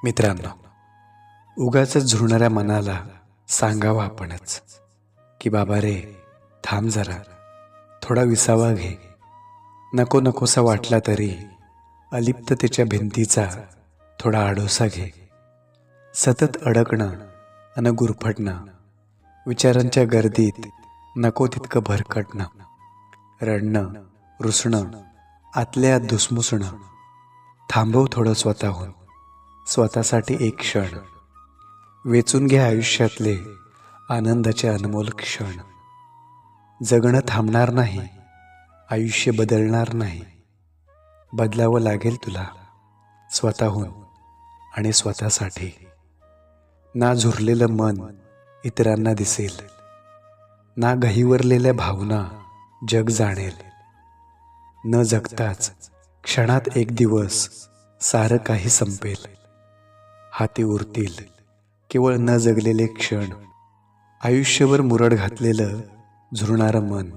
मित्रांनो, उगाच झुरणाऱ्या मनाला सांगावं आपणच की बाबा रे, थांब जरा, थोडा विसावा घे. नको नकोसा वाटला तरी अलिप्ततेच्या भिंतीचा थोडा आडोसा घे. सतत अडकणं अन गुरफटणं, विचारांच्या गर्दीत नको तितकं भरकटणं, रडणं, रुसणं, आतल्या आत धुसमुसणं. थांबव थोडं स्वतःहून, स्वतःसाठी एक क्षण. वेचून घे आयुष्यातले आनंदाचे अनमोल क्षण. जगणं थांबणार नाही, आयुष्य बदलणार नाही. बदलावं लागेल तुला स्वतःहून आणि स्वतःसाठी. ना झुरलेलं मन इतरांना दिसेल, ना गहिवरलेल्या भावना जग जाणेल. न जगताच क्षणात एक दिवस सारं काही संपेल. हाती उरतील केवळ न जगलेले क्षण. आयुष्यभर मुरड घातलेलं झुरणारं मन,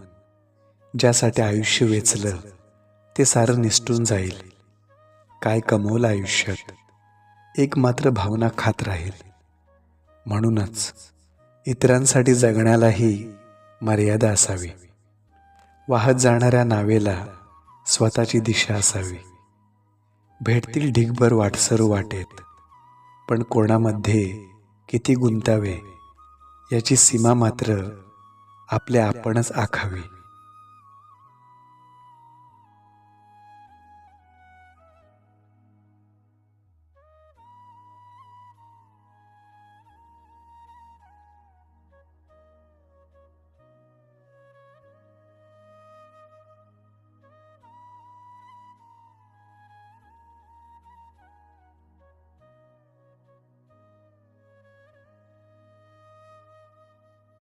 ज्यासाठी आयुष्य वेचलं ते सारं निसटून जाईल. काय कमवलं आयुष्यात, एक मात्र भावना खात राहील. म्हणूनच इतरांसाठी जगण्यालाही मर्यादा असावी. वाहत जाणाऱ्या नावेला स्वतःची दिशा असावी. भेटतील ढिगभर वाटसरू वाटेत, पण कोणामध्ये किती गुंतावे याची सीमा मात्र आपल्या आपणच आखावी.